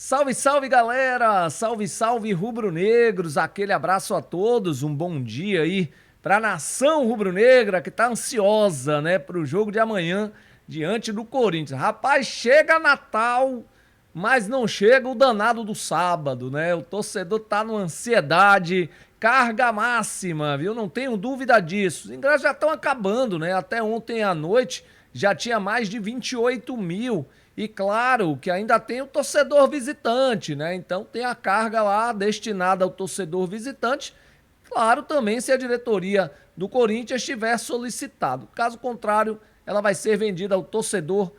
Salve, salve galera! Salve, salve rubro-negros! Aquele abraço a todos, um bom dia aí pra nação rubro-negra que tá ansiosa, né, pro jogo de amanhã diante do Corinthians. Rapaz, chega Natal, mas não chega o danado do sábado, né? O torcedor tá numa ansiedade, carga máxima, viu? Não tenho dúvida disso. Os ingressos já estão acabando, né? Até ontem à noite já tinha mais de 28 mil. E claro que ainda tem o torcedor visitante, né? Então tem a carga lá destinada ao torcedor visitante. Claro também se a diretoria do Corinthians tiver solicitado. Caso contrário, ela vai ser vendida ao torcedor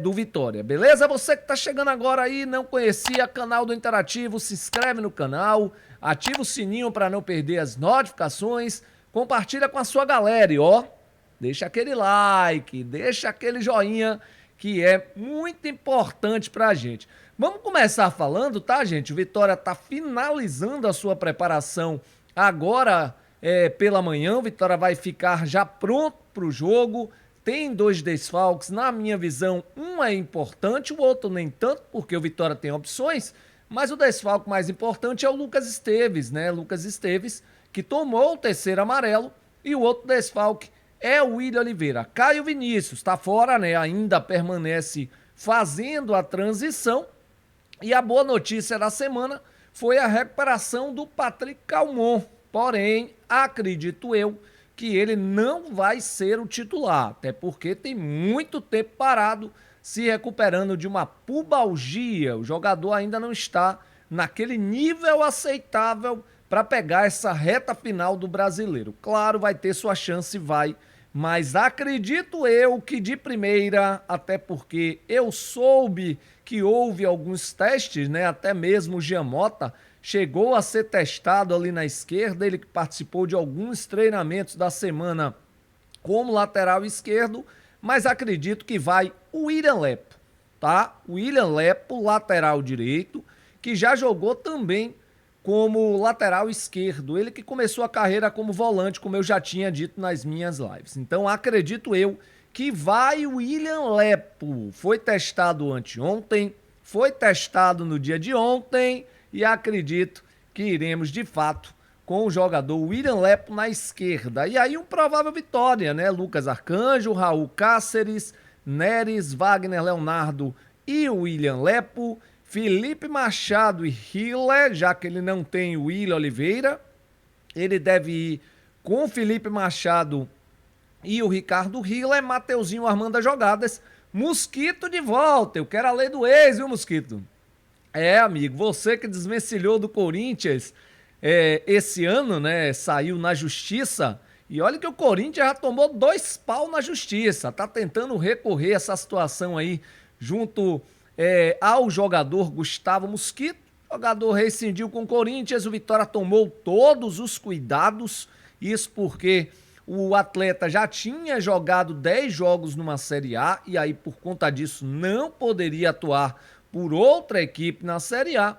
do Vitória. Beleza? Você que está chegando agora aí, não conhecia o canal do Interativo, se inscreve no canal, ativa o sininho para não perder as notificações, compartilha com a sua galera e ó, deixa aquele like, deixa aquele joinha que é muito importante pra gente. Vamos começar falando, tá, gente? O Vitória tá finalizando a sua preparação agora pela manhã. O Vitória vai ficar já pronto pro jogo. Tem dois desfalques, na minha visão, um é importante, o outro nem tanto, porque o Vitória tem opções, mas o desfalque mais importante é o Lucas Esteves, né? Lucas Esteves, que tomou o terceiro amarelo, e o outro desfalque é o William Oliveira. Caio Vinícius está fora, né? Ainda permanece fazendo a transição. E a boa notícia da semana foi a recuperação do Patrick Calmon. Porém, acredito eu que ele não vai ser o titular, até porque tem muito tempo parado se recuperando de uma pubalgia. O jogador ainda não está naquele nível aceitável para pegar essa reta final do Brasileiro. Claro, vai ter sua chance, vai, mas acredito eu que de primeira, até porque eu soube que houve alguns testes, né? Até mesmo o Giamota chegou a ser testado ali na esquerda, ele que participou de alguns treinamentos da semana como lateral esquerdo, mas acredito que vai o William Lepo, tá? O William Lepo, lateral direito, que já jogou também como lateral esquerdo, ele que começou a carreira como volante, como eu já tinha dito nas minhas lives. Então acredito eu que vai o William Lepo. Foi testado anteontem, foi testado no dia de ontem e acredito que iremos de fato com o jogador William Lepo na esquerda. E aí um provável Vitória, né? Lucas Arcanjo, Raul Cáceres, Neres, Wagner Leonardo e o William Lepo. Felipe Machado e Hiller, já que ele não tem o William Oliveira, ele deve ir com o Felipe Machado e o Ricardo Hiller, Mateuzinho armando as jogadas, Mosquito de volta, eu quero a lei do ex, viu, Mosquito? Amigo, você que desvencilhou do Corinthians esse ano, né, saiu na justiça, e olha que o Corinthians já tomou 2 pau na justiça, tá tentando recorrer a essa situação aí junto ao jogador Gustavo Mosquito. O jogador rescindiu com o Corinthians, o Vitória tomou todos os cuidados, isso porque o atleta já tinha jogado 10 jogos numa Série A e aí por conta disso não poderia atuar por outra equipe na Série A,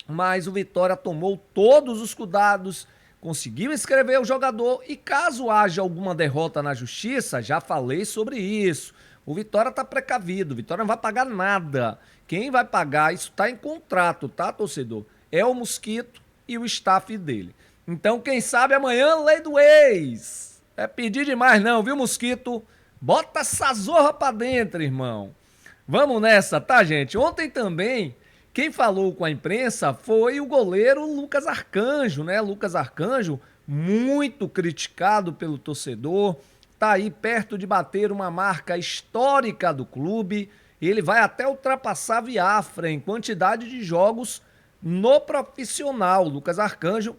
mas o Vitória tomou todos os cuidados, conseguiu inscrever o jogador e caso haja alguma derrota na justiça, já falei sobre isso, o Vitória tá precavido, o Vitória não vai pagar nada. Quem vai pagar, isso tá em contrato, tá, torcedor? É o Mosquito e o staff dele. Então, quem sabe amanhã, lei do ex. É pedir demais não, viu, Mosquito? Bota essa zorra pra dentro, irmão. Vamos nessa, tá, gente? Ontem também, quem falou com a imprensa foi o goleiro Lucas Arcanjo, né? Lucas Arcanjo, muito criticado pelo torcedor, tá aí perto de bater uma marca histórica do clube. Ele vai até ultrapassar Viafra em quantidade de jogos no profissional. Lucas Arcanjo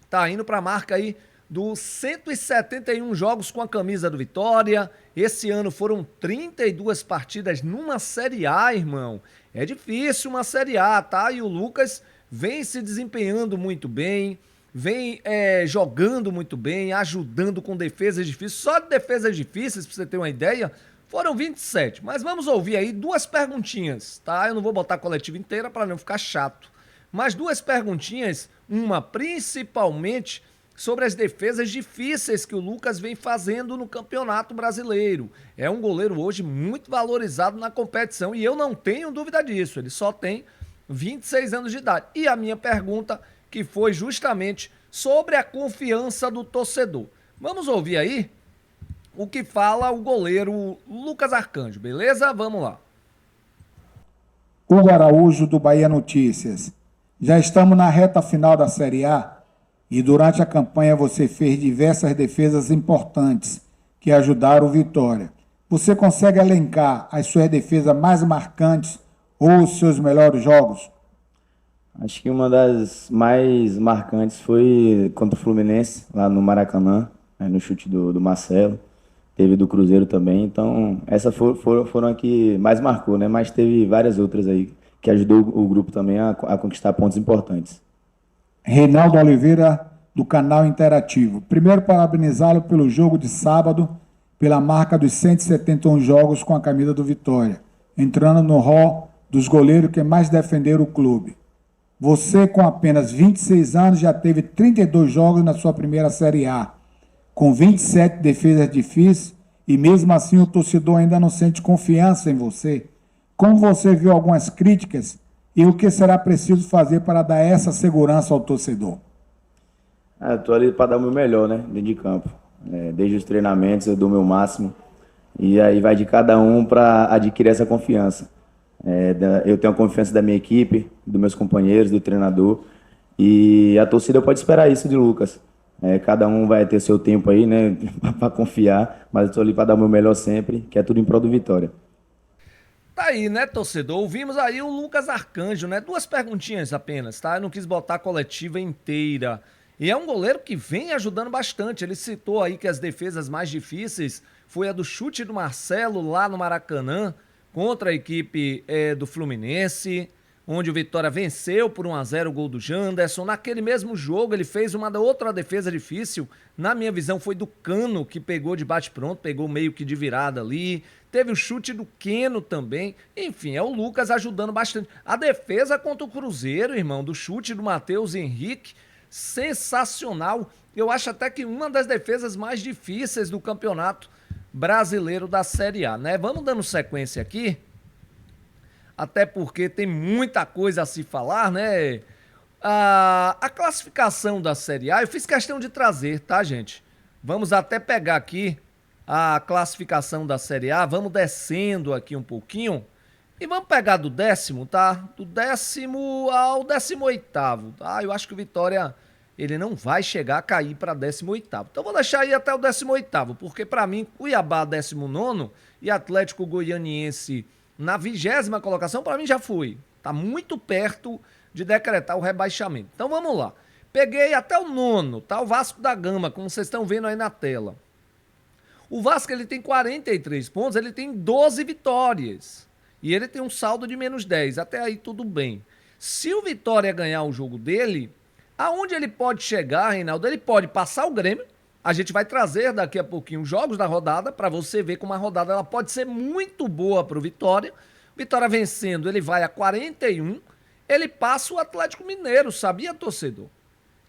tá indo para a marca aí dos 171 jogos com a camisa do Vitória. Esse ano foram 32 partidas numa Série A, irmão. É difícil uma Série A, tá? E o Lucas vem se desempenhando muito bem, vem jogando muito bem, ajudando com defesas difíceis. Só de defesas difíceis, pra você ter uma ideia, foram 27. Mas vamos ouvir aí 2 perguntinhas, tá? Eu não vou botar a coletiva inteira para não ficar chato. Mas 2 perguntinhas, uma principalmente sobre as defesas difíceis que o Lucas vem fazendo no Campeonato Brasileiro. É um goleiro hoje muito valorizado na competição e eu não tenho dúvida disso. Ele só tem 26 anos de idade. E a minha pergunta, que foi justamente sobre a confiança do torcedor. Vamos ouvir aí o que fala o goleiro Lucas Arcanjo, beleza? Vamos lá. Hugo Araújo, do Bahia Notícias. Já estamos na reta final da Série A e durante a campanha você fez diversas defesas importantes que ajudaram o Vitória. Você consegue elencar as suas defesas mais marcantes ou os seus melhores jogos? Acho que uma das mais marcantes foi contra o Fluminense, lá no Maracanã, no chute do Marcelo. Teve do Cruzeiro também, então essas foram a que mais marcou, né? Mas teve várias outras aí que ajudou o grupo também a conquistar pontos importantes. Reinaldo Oliveira, do canal Interativo. Primeiro, parabenizá-lo pelo jogo de sábado, pela marca dos 171 jogos com a camisa do Vitória, entrando no hall dos goleiros que mais defenderam o clube. Você, com apenas 26 anos, já teve 32 jogos na sua primeira Série A, com 27 defesas difíceis, e mesmo assim o torcedor ainda não sente confiança em você. Como você viu algumas críticas e o que será preciso fazer para dar essa segurança ao torcedor? Eu tô ali para dar o meu melhor, né? Dentro de campo. Desde os treinamentos eu dou o meu máximo. E aí vai de cada um para adquirir essa confiança. Eu tenho a confiança da minha equipe, dos meus companheiros, do treinador. E a torcida pode esperar isso de Lucas. Cada um vai ter seu tempo aí, né? para confiar. Mas eu tô ali para dar o meu melhor sempre, que é tudo em prol do Vitória. Tá aí, né, torcedor? Ouvimos aí o Lucas Arcanjo, né? Duas perguntinhas apenas, tá? Eu não quis botar a coletiva inteira. E é um goleiro que vem ajudando bastante. Ele citou aí que as defesas mais difíceis foi a do chute do Marcelo lá no Maracanã contra a equipe do Fluminense, onde o Vitória venceu por 1-0 o gol do Janderson. Naquele mesmo jogo ele fez uma outra defesa difícil. Na minha visão foi do Cano, que pegou de bate-pronto, pegou meio que de virada ali. Teve o chute do Keno também. Enfim, é o Lucas ajudando bastante. A defesa contra o Cruzeiro, irmão, do chute do Matheus Henrique, sensacional. Eu acho até que uma das defesas mais difíceis do campeonato brasileiro da Série A, né? Vamos dando sequência aqui, até porque tem muita coisa a se falar, né? A classificação da Série A, eu fiz questão de trazer, tá, gente? Vamos até pegar aqui a classificação da Série A, vamos descendo aqui um pouquinho e vamos pegar do 10º, tá? Do 10º ao 18º, tá? Eu acho que o Vitória, ele não vai chegar a cair para 18º. Então vou deixar aí até o 18º, porque para mim Cuiabá 19º e Atlético Goianiense na 20ª colocação, para mim já foi. Tá muito perto de decretar o rebaixamento. Então vamos lá. Peguei até o 9º, tá? O Vasco da Gama, como vocês estão vendo aí na tela. O Vasco, ele tem 43 pontos, ele tem 12 vitórias. E ele tem um saldo de -10. Até aí tudo bem. Se o Vitória ganhar o jogo dele, aonde ele pode chegar, Reinaldo? Ele pode passar o Grêmio. A gente vai trazer daqui a pouquinho os jogos da rodada para você ver como a rodada ela pode ser muito boa para o Vitória. Vitória vencendo, ele vai a 41. Ele passa o Atlético Mineiro, sabia, torcedor?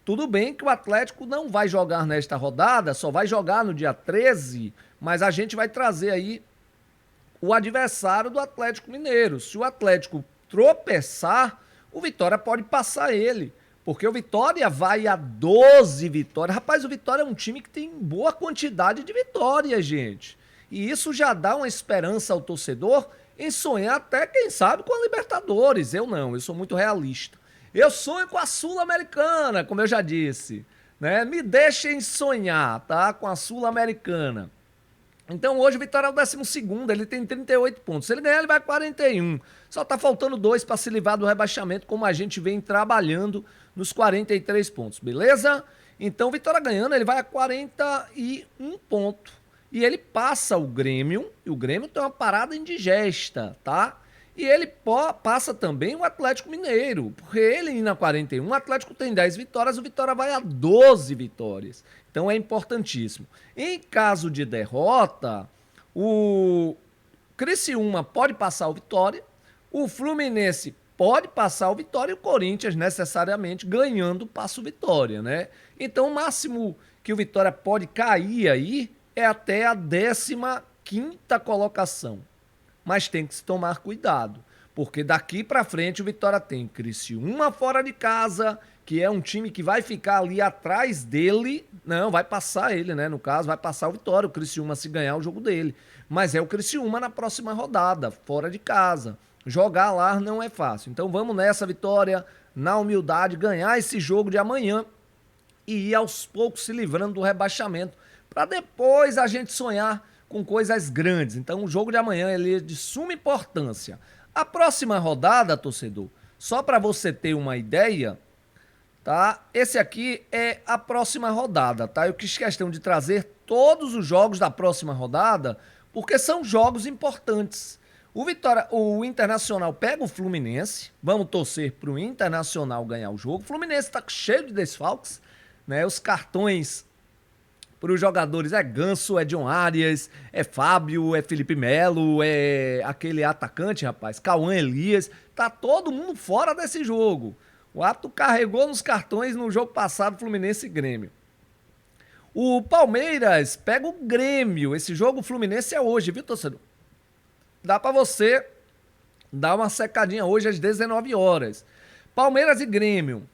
Tudo bem que o Atlético não vai jogar nesta rodada, só vai jogar no dia 13, mas a gente vai trazer aí o adversário do Atlético Mineiro. Se o Atlético tropeçar, o Vitória pode passar ele. Porque o Vitória vai a 12 vitórias. Rapaz, o Vitória é um time que tem boa quantidade de vitórias, gente. E isso já dá uma esperança ao torcedor em sonhar até, quem sabe, com a Libertadores. Eu não, eu sou muito realista. Eu sonho com a Sul-Americana, como eu já disse, né? Me deixem sonhar, tá? Com a Sul-Americana. Então hoje o Vitória é o 12º, ele tem 38 pontos. Se ele ganhar, ele vai a 41. Só tá faltando 2 para se livrar do rebaixamento, como a gente vem trabalhando nos 43 pontos, beleza? Então o Vitória ganhando, ele vai a 41 pontos. E ele passa o Grêmio, e o Grêmio tem uma parada indigesta, tá? E ele passa também o Atlético Mineiro, porque ele indo a 41, o Atlético tem 10 vitórias, o Vitória vai a 12 vitórias. Então é importantíssimo. Em caso de derrota, o Criciúma pode passar o Vitória, o Fluminense pode passar o Vitória e o Corinthians, necessariamente, ganhando, passa o Vitória, né? Então o máximo que o Vitória pode cair aí é até a 15ª colocação. Mas tem que se tomar cuidado, Porque daqui pra frente o Vitória tem Criciúma fora de casa, que é um time que vai ficar ali atrás dele. Não, vai passar ele, né? No caso, vai passar o Vitória, o Criciúma se ganhar o jogo dele. Mas é o Criciúma na próxima rodada, fora de casa. Jogar lá não é fácil. Então vamos nessa, Vitória, na humildade, ganhar esse jogo de amanhã e ir aos poucos se livrando do rebaixamento, para depois a gente sonhar com coisas grandes. Então o jogo de amanhã ele é de suma importância. A próxima rodada, torcedor, só para você ter uma ideia, tá? Esse aqui é a próxima rodada, tá? Eu quis questão de trazer todos os jogos da próxima rodada, porque são jogos importantes. O Internacional pega o Fluminense, vamos torcer pro Internacional ganhar o jogo. O Fluminense tá cheio de desfalques, né? Os cartões para os jogadores é Ganso, é John Arias, é Fábio, é Felipe Melo, é aquele atacante, rapaz, Cauã Elias. Tá todo mundo fora desse jogo. O árbitro carregou nos cartões no jogo passado, Fluminense e Grêmio. O Palmeiras pega o Grêmio. Esse jogo, o Fluminense é hoje, viu, torcedor? Dá pra você dar uma secadinha hoje às 19 horas. Palmeiras e Grêmio.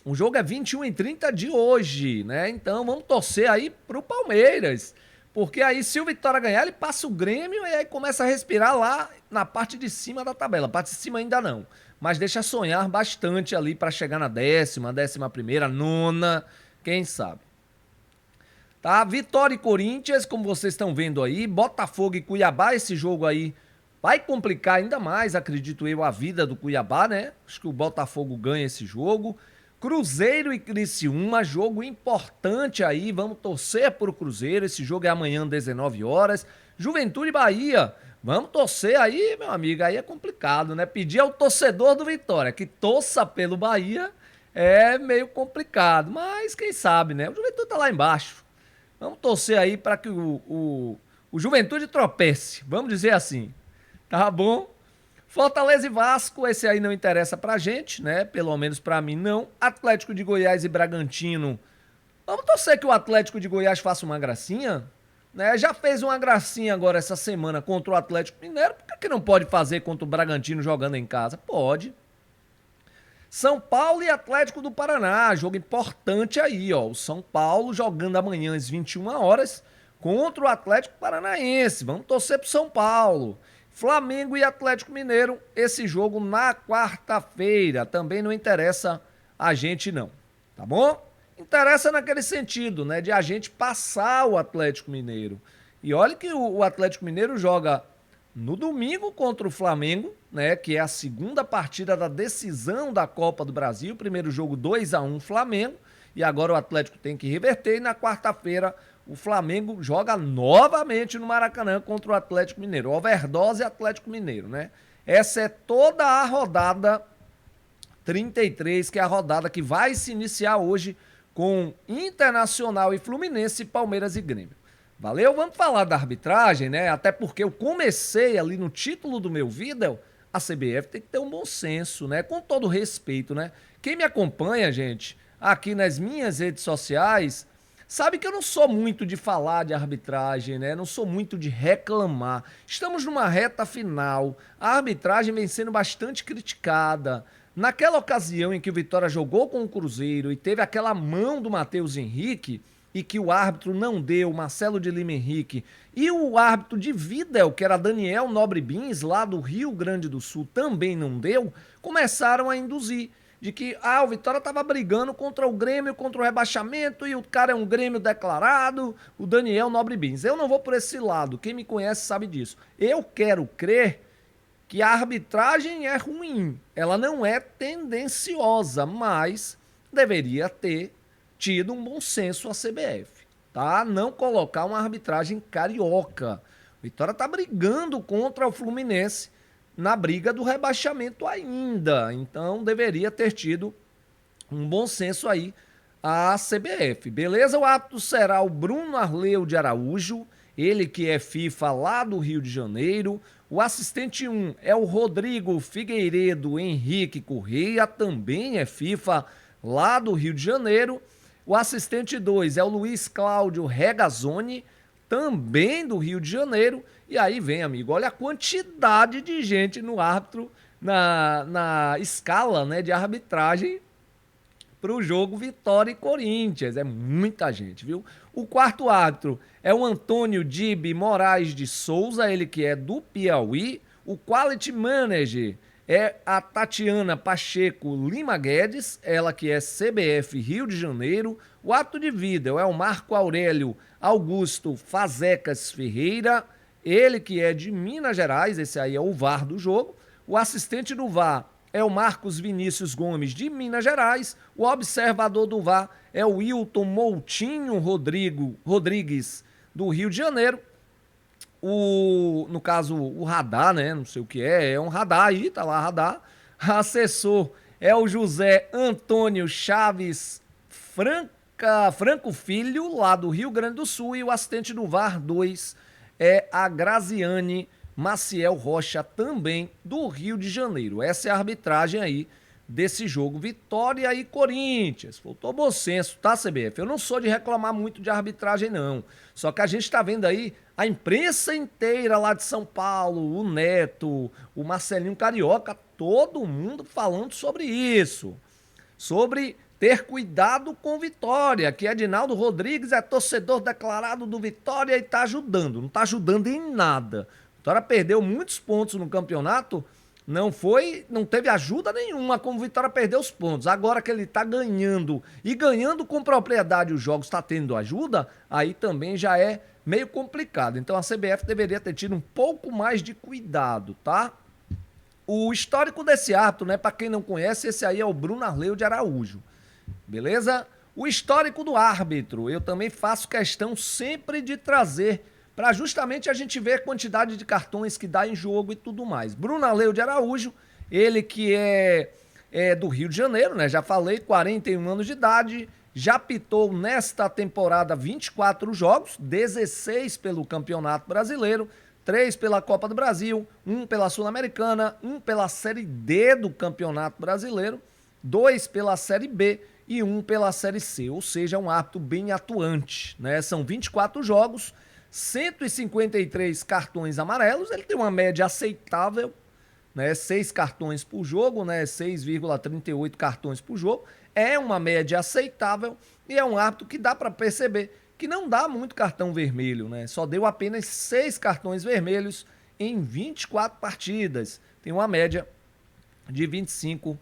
O jogo é 21h30 de hoje, né? Então vamos torcer aí pro Palmeiras. Porque aí se o Vitória ganhar, ele passa o Grêmio e aí começa a respirar lá na parte de cima da tabela. A parte de cima ainda não. Mas deixa sonhar bastante ali para chegar na 11ª, nona, quem sabe. Tá? Vitória e Corinthians, como vocês estão vendo aí. Botafogo e Cuiabá, esse jogo aí vai complicar ainda mais, acredito eu, a vida do Cuiabá, né? Acho que o Botafogo ganha esse jogo. Cruzeiro e Criciúma, jogo importante aí, vamos torcer pro Cruzeiro, esse jogo é amanhã, 19 horas. Juventude e Bahia, vamos torcer aí, meu amigo, aí é complicado, né? Pedir ao torcedor do Vitória que torça pelo Bahia é meio complicado, mas quem sabe, né? O Juventude tá lá embaixo. Vamos torcer aí para que o Juventude tropece, vamos dizer assim, tá bom? Fortaleza e Vasco, esse aí não interessa pra gente, né? Pelo menos pra mim não. Atlético de Goiás e Bragantino. Vamos torcer que o Atlético de Goiás faça uma gracinha, né? Já fez uma gracinha agora essa semana contra o Atlético Mineiro. Por que não pode fazer contra o Bragantino jogando em casa? Pode. São Paulo e Atlético do Paraná, jogo importante aí, ó. O São Paulo jogando amanhã às 21 horas contra o Atlético Paranaense. Vamos torcer pro São Paulo. Flamengo e Atlético Mineiro, esse jogo na quarta-feira. Também não interessa a gente não, tá bom? Interessa naquele sentido, né, de a gente passar o Atlético Mineiro. E olha que o Atlético Mineiro joga no domingo contra o Flamengo, né, que é a segunda partida da decisão da Copa do Brasil. Primeiro jogo 2-1 Flamengo, e agora o Atlético tem que reverter. E na quarta-feira o Flamengo joga novamente no Maracanã contra o Atlético Mineiro. Overdose Atlético Mineiro, né? Essa é toda a rodada 33, que é a rodada que vai se iniciar hoje com Internacional e Fluminense, Palmeiras e Grêmio. Valeu? Vamos falar da arbitragem, né? Até porque eu comecei ali no título do meu vídeo, a CBF tem que ter um bom senso, né? Com todo respeito, né? Quem me acompanha, gente, aqui nas minhas redes sociais, sabe que eu não sou muito de falar de arbitragem, né? Não sou muito de reclamar. Estamos numa reta final. A arbitragem vem sendo bastante criticada. Naquela ocasião em que o Vitória jogou com o Cruzeiro e teve aquela mão do Matheus Henrique e que o árbitro não deu, Marcelo de Lima Henrique, e o árbitro de Videl, que era Daniel Nobre Bins, lá do Rio Grande do Sul, também não deu, começaram a induzir de que o Vitória estava brigando contra o Grêmio, contra o rebaixamento, e o cara é um Grêmio declarado, o Daniel Nobre Bins. Eu não vou por esse lado, quem me conhece sabe disso. Eu quero crer que a arbitragem é ruim, ela não é tendenciosa, mas deveria ter tido um bom senso a CBF, tá? Não colocar uma arbitragem carioca. O Vitória tá brigando contra o Fluminense na briga do rebaixamento ainda, então deveria ter tido um bom senso aí a CBF, beleza? O árbitro será o Bruno Arleu de Araújo, ele que é FIFA lá do Rio de Janeiro. O assistente 1 é o Rodrigo Figueiredo Henrique Correia, também é FIFA lá do Rio de Janeiro. O assistente 2 é o Luiz Cláudio Regazzoni, também do Rio de Janeiro. E aí vem, amigo, olha a quantidade de gente no árbitro na escala, né, de arbitragem para o jogo Vitória e Corinthians. É muita gente, viu? O quarto árbitro é o Antônio Dibe Moraes de Souza, ele que é do Piauí. O quality manager é a Tatiana Pacheco Lima Guedes, ela que é CBF Rio de Janeiro. O ato de vídeo é o Marco Aurélio Augusto Fazecas Ferreira, ele que é de Minas Gerais, esse aí é o VAR do jogo. O assistente do VAR é o Marcos Vinícius Gomes, de Minas Gerais. O observador do VAR é o Wilton Moutinho Rodrigues, do Rio de Janeiro. No caso, o radar, né? Não sei o que é um radar aí, tá lá radar. Assessor é o José Antônio Chaves Franco Filho, lá do Rio Grande do Sul. E o assistente do VAR 2 é a Graziane Maciel Rocha, também do Rio de Janeiro. Essa é a arbitragem aí desse jogo Vitória e Corinthians. Faltou bom senso, tá, CBF? Eu não sou de reclamar muito de arbitragem, não. Só que a gente tá vendo aí a imprensa inteira lá de São Paulo, o Neto, o Marcelinho Carioca, todo mundo falando sobre isso. Sobre ter cuidado com Vitória, que Edinaldo Rodrigues é torcedor declarado do Vitória e tá ajudando. Não tá ajudando em nada. Vitória perdeu muitos pontos no campeonato, não teve ajuda nenhuma como Vitória perdeu os pontos. Agora que ele tá ganhando e ganhando com propriedade os jogos, tá tendo ajuda, aí também já é meio complicado. Então a CBF deveria ter tido um pouco mais de cuidado, tá? O histórico desse árbitro, né, para quem não conhece, esse aí é o Bruno Arleu de Araújo. Beleza? O histórico do árbitro, eu também faço questão sempre de trazer para justamente a gente ver a quantidade de cartões que dá em jogo e tudo mais. Bruno Arleu de Araújo, ele que é do Rio de Janeiro, né? Já falei, 41 anos de idade, já apitou nesta temporada 24 jogos, 16 pelo Campeonato Brasileiro, 3 pela Copa do Brasil, 1 pela Sul-Americana, 1 pela Série D do Campeonato Brasileiro, 2 pela Série B e 1 pela Série C, ou seja, um árbitro bem atuante, né? São 24 jogos, 153 cartões amarelos, ele tem uma média aceitável, né? 6 cartões por jogo, né? 6,38 cartões por jogo, é uma média aceitável e é um árbitro que dá para perceber que não dá muito cartão vermelho, né? Só deu apenas 6 cartões vermelhos em 24 partidas, tem uma média de 0,25,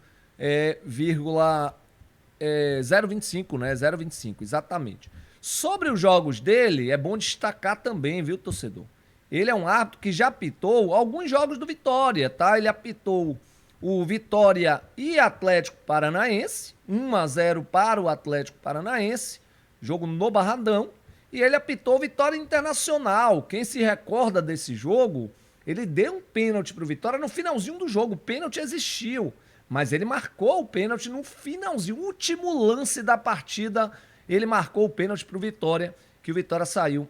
né? 0,25, exatamente. Sobre os jogos dele, é bom destacar também, viu, torcedor? Ele é um árbitro que já apitou alguns jogos do Vitória, tá? Ele apitou o Vitória e Atlético Paranaense, 1-0 para o Atlético Paranaense, jogo no Barradão, e ele apitou Vitória Internacional. Quem se recorda desse jogo, ele deu um pênalti pro Vitória no finalzinho do jogo, o pênalti existiu, mas ele marcou o pênalti no finalzinho, último lance da partida. Ele marcou o pênalti pro Vitória, que o Vitória saiu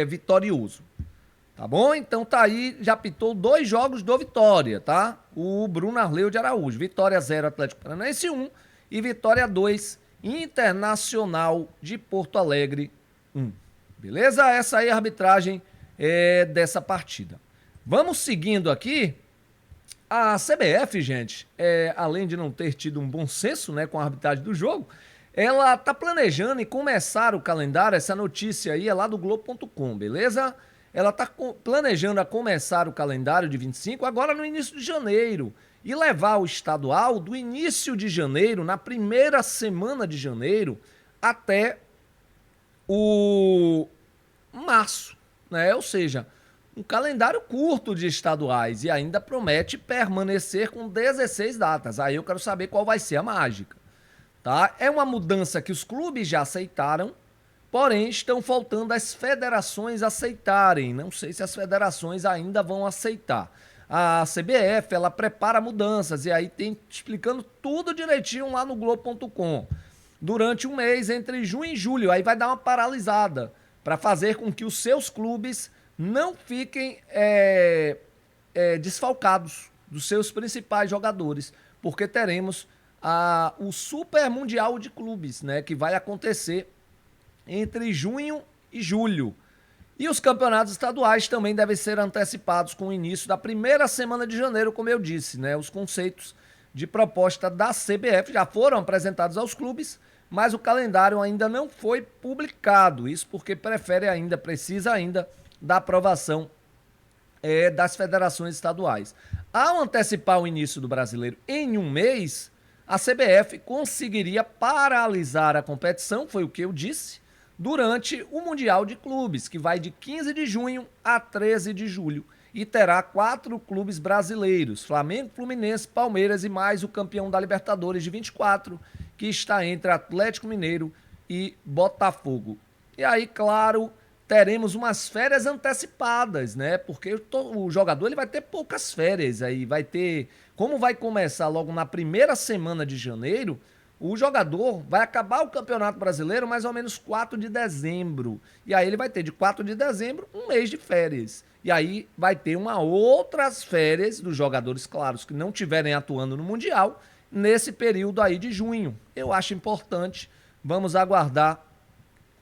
vitorioso. Tá bom? Então tá aí, já apitou 2 jogos do Vitória, tá? O Bruno Arleu de Araújo. Vitória 0, Atlético Paranaense 1 e Vitória 2, Internacional de Porto Alegre 1. Beleza? Essa aí é a arbitragem dessa partida. Vamos seguindo aqui. A CBF, gente, além de não ter tido um bom senso, né, com a arbitragem do jogo, ela tá planejando em começar o calendário, essa notícia aí é lá do Globo.com, beleza? Ela tá planejando a começar o calendário de 25 agora no início de janeiro e levar o estadual do início de janeiro, na primeira semana de janeiro, até o março, né? Ou seja, um calendário curto de estaduais e ainda promete permanecer com 16 datas. Aí eu quero saber qual vai ser a mágica. Tá? É uma mudança que os clubes já aceitaram, porém estão faltando as federações aceitarem. Não sei se as federações ainda vão aceitar. A CBF, ela prepara mudanças e aí tem explicando tudo direitinho lá no Globo.com. Durante um mês, entre junho e julho, aí vai dar uma paralisada para fazer com que os seus clubes não fiquem desfalcados dos seus principais jogadores, porque teremos o Super Mundial de Clubes, né, que vai acontecer entre junho e julho. E os campeonatos estaduais também devem ser antecipados com o início da primeira semana de janeiro, como eu disse, né? Os conceitos de proposta da CBF já foram apresentados aos clubes, mas o calendário ainda não foi publicado. Isso porque precisa ainda da aprovação das federações estaduais. Ao antecipar o início do Brasileiro em um mês, a CBF conseguiria paralisar a competição, foi o que eu disse, durante o Mundial de Clubes, que vai de 15 de junho a 13 de julho. E terá 4 clubes brasileiros, Flamengo, Fluminense, Palmeiras e mais o campeão da Libertadores de 24, que está entre Atlético Mineiro e Botafogo. E aí, claro, teremos umas férias antecipadas, né? Porque o jogador ele vai ter poucas férias aí, como vai começar logo na primeira semana de janeiro, o jogador vai acabar o Campeonato Brasileiro mais ou menos 4 de dezembro. E aí ele vai ter de 4 de dezembro um mês de férias. E aí vai ter outras férias dos jogadores, claros, que não estiverem atuando no Mundial nesse período aí de junho. Eu acho importante, vamos aguardar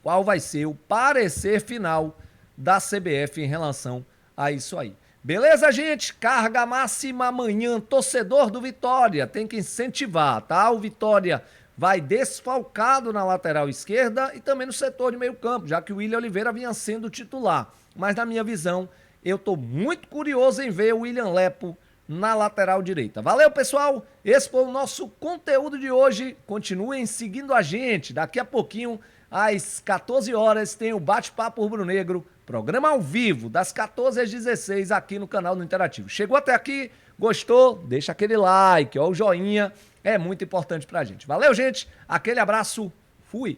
qual vai ser o parecer final da CBF em relação a isso aí. Beleza, gente? Carga máxima amanhã. Torcedor do Vitória tem que incentivar, tá? O Vitória vai desfalcado na lateral esquerda e também no setor de meio campo, já que o William Oliveira vinha sendo titular. Mas na minha visão, eu tô muito curioso em ver o William Lepo na lateral direita. Valeu, pessoal! Esse foi o nosso conteúdo de hoje. Continuem seguindo a gente. Daqui a pouquinho, às 14 horas, tem o Bate-Papo Rubro-Negro, programa ao vivo, das 14 às 16, aqui no canal do Interativo. Chegou até aqui, gostou? Deixa aquele like, ó, o joinha, é muito importante pra gente. Valeu, gente! Aquele abraço, fui!